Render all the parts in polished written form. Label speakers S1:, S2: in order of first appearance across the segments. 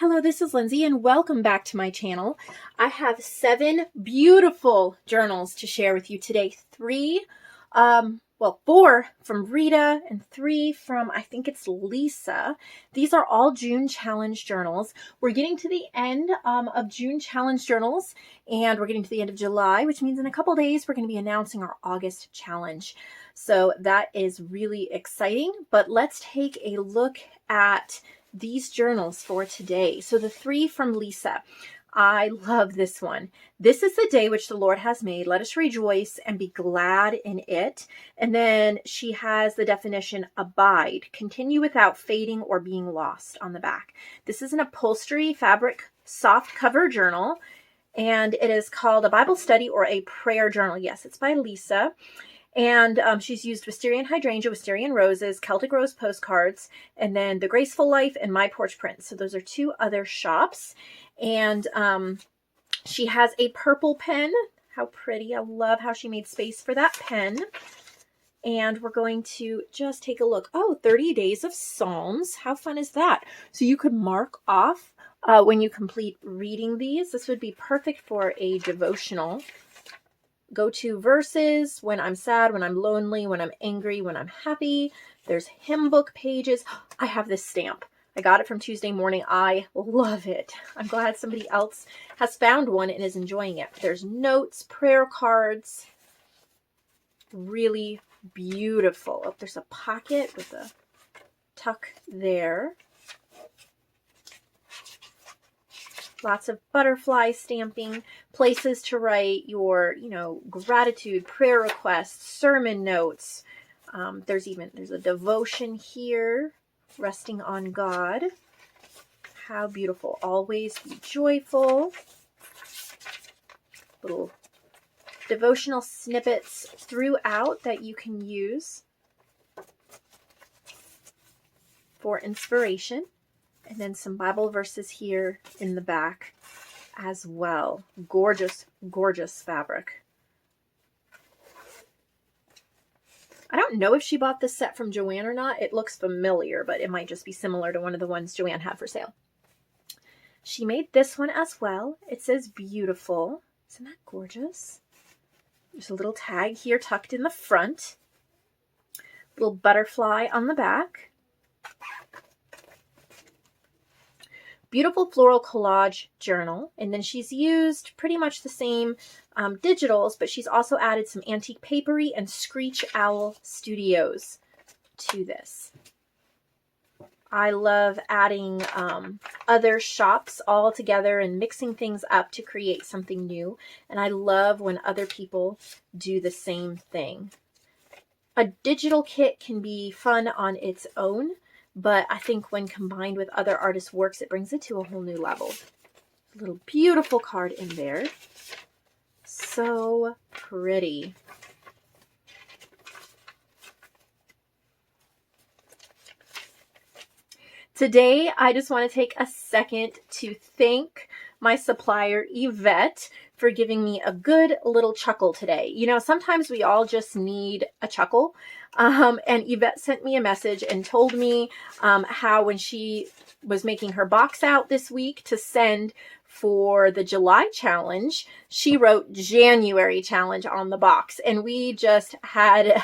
S1: Hello, this is Lindsay and welcome back to my channel. I have 7 beautiful journals to share with you today. 4 from Rita and 3 from, I think it's Lisa. These are all June challenge journals. We're getting to the end of June challenge journals and we're getting to the end of July, which means in a couple days we're going to be announcing our August challenge. So that is really exciting, but let's take a look at these journals for today. So the 3 from Lisa. I love this one. This is the day which the Lord has made. Let us rejoice and be glad in it. And then she has the definition, abide, continue without fading or being lost on the back. This is an upholstery fabric soft cover journal, and it is called a Bible study or a prayer journal. Yes, it's by Lisa. And she's used wisteria and hydrangea, wisteria and roses, Celtic rose postcards, and then the Graceful Life and My Porch Prints. So those are 2 other shops. And she has a purple pen. How pretty. I love how she made space for that pen. And we're going to just take a look. Oh, 30 days of Psalms. How fun is that? So you could mark off when you complete reading these. This would be perfect for a devotional. Go to verses, when I'm sad, when I'm lonely, when I'm angry, when I'm happy. There's hymn book pages. I have this stamp. I got it from Tuesday Morning. I love it. I'm glad somebody else has found one and is enjoying it. There's notes, prayer cards. Really beautiful. Oh, there's a pocket with a tuck there. Lots of butterfly stamping, places to write your, gratitude, prayer requests, sermon notes. There's a devotion here, resting on God. How beautiful. Always be joyful. Little devotional snippets throughout that you can use for inspiration. And then some Bible verses here in the back as well. Gorgeous, gorgeous fabric. I don't know if she bought this set from Joann or not. It looks familiar, but it might just be similar to one of the ones Joann had for sale. She made this one as well. It says beautiful. Isn't that gorgeous? There's a little tag here tucked in the front. Little butterfly on the back. Beautiful floral collage journal, and then she's used pretty much the same digitals, but she's also added some antique papery and Screech Owl Studios to this. I love adding other shops all together and mixing things up to create something new, and I love when other people do the same thing. A digital kit can be fun on its own, but I think when combined with other artists' works, it brings it to a whole new level. A little beautiful card in there. So pretty. Today, I just want to take a second to thank my supplier, Yvette, for giving me a good little chuckle today. Sometimes we all just need a chuckle. And Yvette sent me a message and told me how when she was making her box out this week to send for the July challenge, she wrote January challenge on the box. And we just had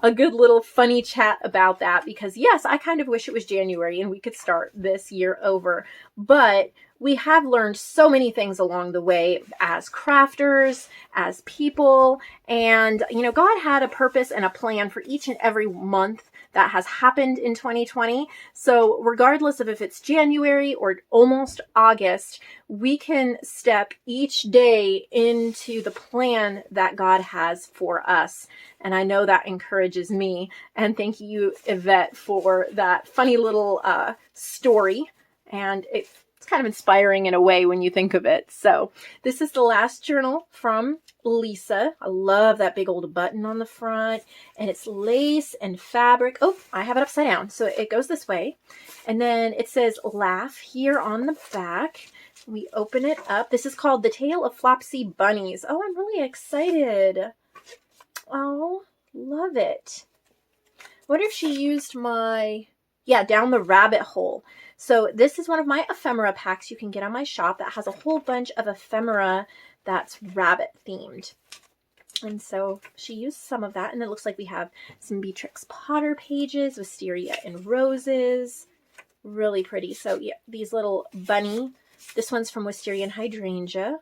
S1: a good little funny chat about that because, yes, I kind of wish it was January and we could start this year over. But we have learned so many things along the way as crafters, as people, and, God had a purpose and a plan for each and every month that has happened in 2020. So regardless of if it's January or almost August, we can step each day into the plan that God has for us. And I know that encourages me. And thank you, Yvette, for that funny little story. And it's kind of inspiring in a way when you think of it. So this is the last journal from Lisa. I love that big old button on the front, and it's lace and fabric. Oh, I have it upside down. So it goes this way. And then it says laugh here on the back. We open it up. This is called The Tale of Flopsy Bunnies. Oh, I'm really excited. Oh, love it. What if she used my yeah, down the rabbit hole. So this is one of my ephemera packs you can get on my shop that has a whole bunch of ephemera that's rabbit themed. And so she used some of that, and it looks like we have some Beatrix Potter pages, Wisteria and Roses. Really pretty. So yeah, these little bunny. This one's from Wisteria and Hydrangea.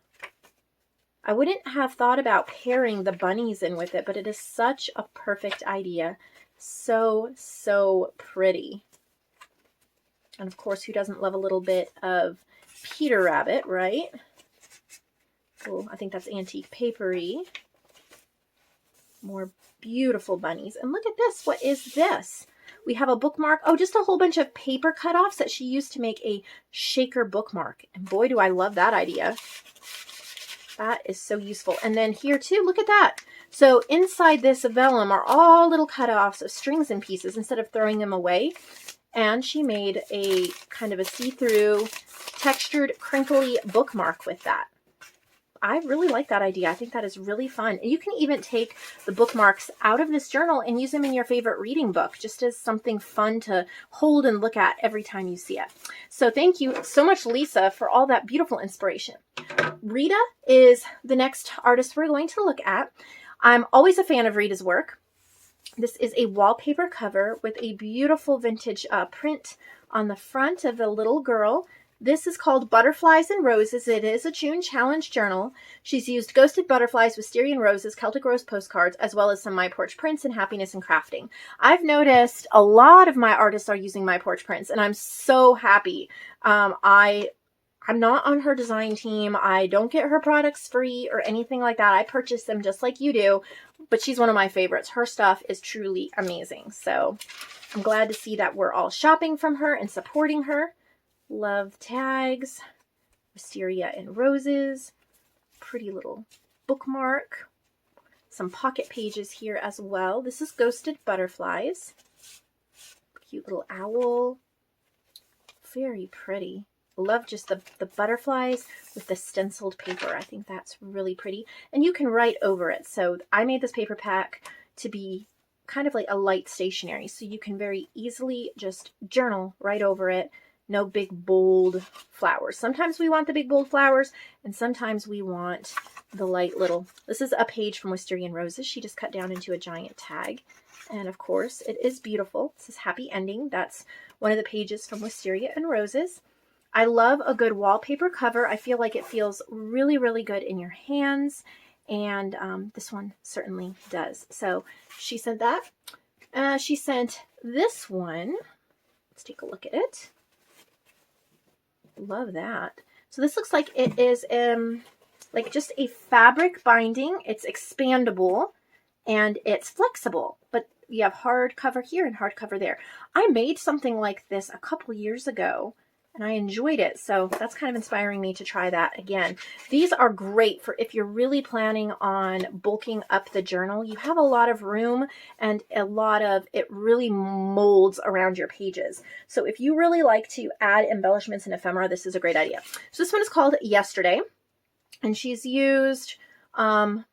S1: I wouldn't have thought about pairing the bunnies in with it, but it is such a perfect idea. So, so pretty. And of course, who doesn't love a little bit of Peter Rabbit, right? Oh, I think that's antique papery. More beautiful bunnies. And look at this. What is this? We have a bookmark. Oh, just a whole bunch of paper cutoffs that she used to make a shaker bookmark. And boy, do I love that idea. That is so useful. And then here too, look at that. So inside this vellum are all little cutoffs of strings and pieces instead of throwing them away. And she made a kind of a see-through textured crinkly bookmark with that. I really like that idea. I think that is really fun. And you can even take the bookmarks out of this journal and use them in your favorite reading book, just as something fun to hold and look at every time you see it. So thank you so much, Lisa, for all that beautiful inspiration. Rita is the next artist we're going to look at. I'm always a fan of Rita's work. This is a wallpaper cover with a beautiful vintage print on the front of the little girl. This is called Butterflies and Roses. It is a June Challenge journal. She's used ghosted butterflies, wisteria and roses, Celtic rose postcards, as well as some My Porch prints and happiness and crafting. I've noticed a lot of my artists are using My Porch prints, and I'm so happy. I'm not on her design team. I don't get her products free or anything like that. I purchase them just like you do, but she's one of my favorites. Her stuff is truly amazing. So I'm glad to see that we're all shopping from her and supporting her. Love tags, Wisteria and Roses, pretty little bookmark, some pocket pages here as well. This is Ghosted Butterflies, cute little owl, very pretty. Love just the butterflies with the stenciled paper. I think that's really pretty. And you can write over it. So I made this paper pack to be kind of like a light stationery. So you can very easily just journal right over it. No big bold flowers. Sometimes we want the big bold flowers, and sometimes we want the light little. This is a page from Wisteria and Roses. She just cut down into a giant tag. And of course, it is beautiful. This is Happy Ending. That's one of the pages from Wisteria and Roses. I love a good wallpaper cover. I feel like it feels really, really good in your hands. And this one certainly does. So she sent that. She sent this one. Let's take a look at it. Love that. So this looks like it is like just a fabric binding. It's expandable and it's flexible, but you have hard cover here and hard cover there. I made something like this a couple years ago and I enjoyed it. So that's kind of inspiring me to try that again. These are great for if you're really planning on bulking up the journal. You have a lot of room and a lot of it really molds around your pages. So if you really like to add embellishments and ephemera, this is a great idea. So this one is called Yesterday, and she's used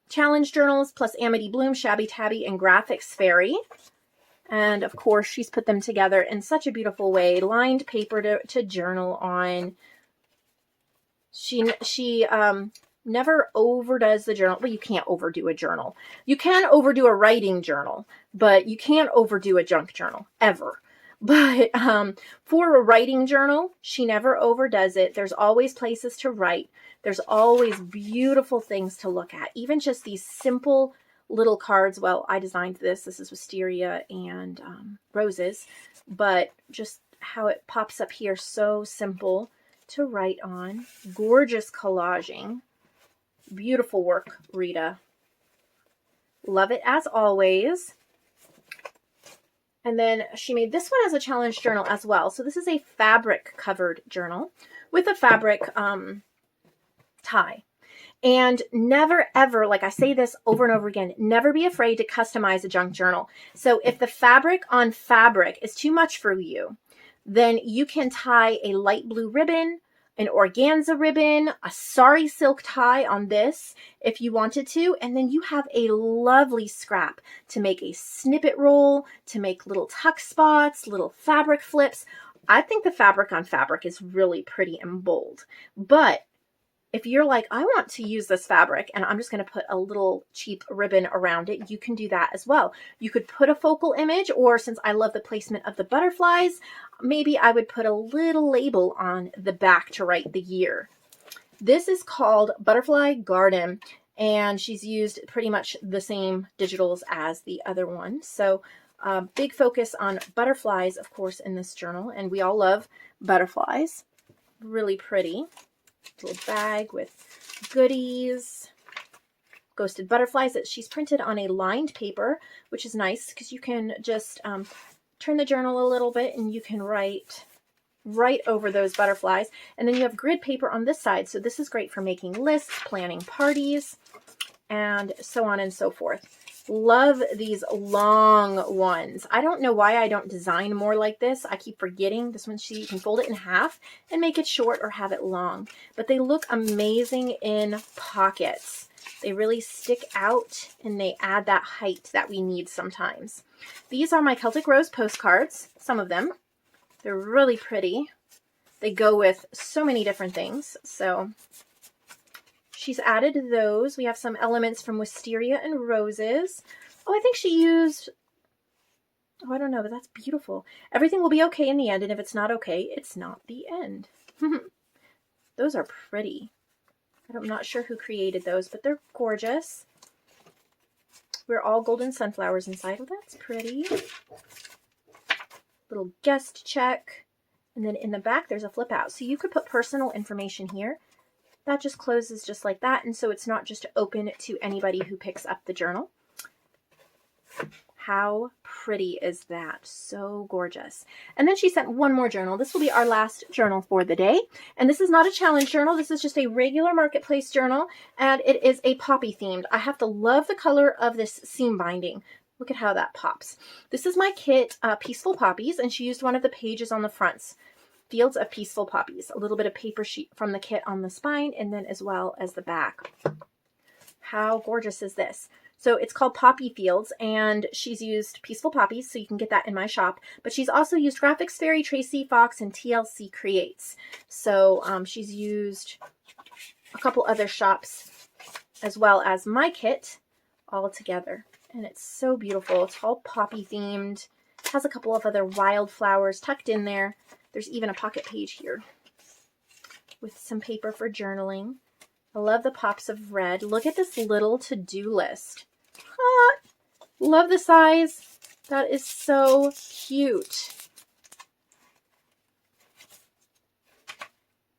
S1: challenge journals plus Amity Bloom, Shabby Tabby, and Graphics Fairy. And of course, she's put them together in such a beautiful way, lined paper to journal on. She never overdoes the journal. Well, you can't overdo a journal. You can overdo a writing journal, but you can't overdo a junk journal, ever. But for a writing journal, she never overdoes it. There's always places to write. There's always beautiful things to look at. Even just these simple little cards. Well, I designed this. This is Wisteria and Roses, but just how it pops up here, so simple to write on. Gorgeous collaging. Beautiful work, Rita. Love it as always. And then she made this one as a challenge journal as well. So this is a fabric covered journal with a fabric tie. And never, ever, like I say this over and over again, never be afraid to customize a junk journal. So if the fabric on fabric is too much for you, then you can tie a light blue ribbon, an organza ribbon, a sari silk tie on this if you wanted to, and then you have a lovely scrap to make a snippet roll, to make little tuck spots, little fabric flips. I think the fabric on fabric is really pretty and bold, but if you're like, I want to use this fabric and I'm just going to put a little cheap ribbon around it, you can do that as well. You could put a focal image, or since I love the placement of the butterflies, maybe I would put a little label on the back to write the year. This is called Butterfly Garden, and she's used pretty much the same digitals as the other one. So big focus on butterflies, of course, in this journal, and we all love butterflies. Really pretty. Little bag with goodies, ghosted butterflies that she's printed on a lined paper, which is nice because you can just turn the journal a little bit and you can write right over those butterflies. And then you have grid paper on this side. So this is great for making lists, planning parties, and so on and so forth. Love these long ones. I don't know why I don't design more like this. I keep forgetting. This one, you can fold it in half and make it short or have it long. But they look amazing in pockets. They really stick out and they add that height that we need sometimes. These are my Celtic Rose postcards, some of them. They're really pretty. They go with so many different things. So she's added those. We have some elements from wisteria and roses. Oh, I think she used, oh, I don't know, but that's beautiful. Everything will be okay in the end, and if it's not okay, it's not the end. Those are pretty. I'm not sure who created those, but they're gorgeous. We're all golden sunflowers inside. Oh, that's pretty. Little guest check. And then in the back, there's a flip out. So you could put personal information here. That just closes just like that. And so it's not just open to anybody who picks up the journal. How pretty is that? So gorgeous. And then she sent one more journal. This will be our last journal for the day. And this is not a challenge journal. This is just a regular marketplace journal. And it is a poppy themed. I have to love the color of this seam binding. Look at how that pops. This is my kit, Peaceful Poppies. And she used one of the pages on the fronts. Fields of Peaceful Poppies. A little bit of paper sheet from the kit on the spine. And then as well as the back. How gorgeous is this? So it's called Poppy Fields, and she's used Peaceful Poppies, so you can get that in my shop. But she's also used Graphics Fairy, Tracy Fox, and TLC Creates. So she's used a couple other shops as well as my kit all together. And it's so beautiful. It's all poppy themed. It has a couple of other wildflowers tucked in there. There's even a pocket page here with some paper for journaling. I love the pops of red. Look at this little to-do list. Ah, love the size. That is so cute.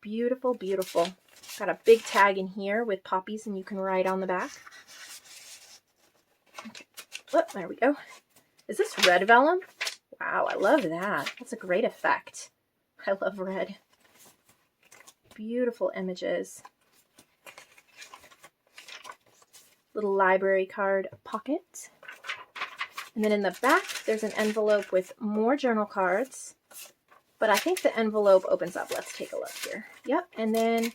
S1: Beautiful, beautiful. Got a big tag in here with poppies, and you can write on the back. Okay. Oh, there we go. Is this red vellum? Wow, I love that. That's a great effect. I love red. Beautiful images. Little library card pocket. And then in the back, there's an envelope with more journal cards. But I think the envelope opens up. Let's take a look here. Yep. And then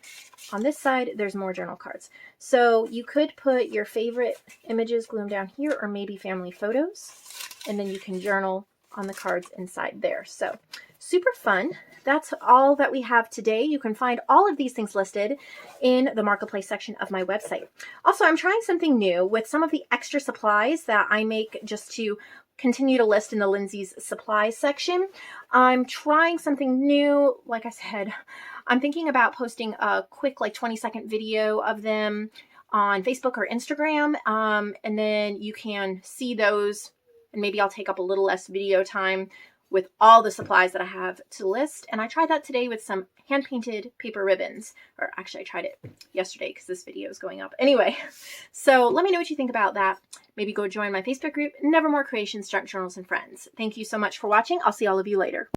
S1: on this side, there's more journal cards. So you could put your favorite images, glue them down here, or maybe family photos. And then you can journal on the cards inside there. So super fun. That's all that we have today. You can find all of these things listed in the marketplace section of my website. Also, I'm trying something new with some of the extra supplies that I make just to continue to list in the Lindsay's supplies section. I'm trying something new. Like I said, I'm thinking about posting a quick 20-second video of them on Facebook or Instagram. And then you can see those, and maybe I'll take up a little less video time with all the supplies that I have to list. And I tried that today with some hand-painted paper ribbons. Or actually, I tried it yesterday because this video is going up. Anyway, so let me know what you think about that. Maybe go join my Facebook group, Nevermore Creations, Junk Journals, and Friends. Thank you so much for watching. I'll see all of you later.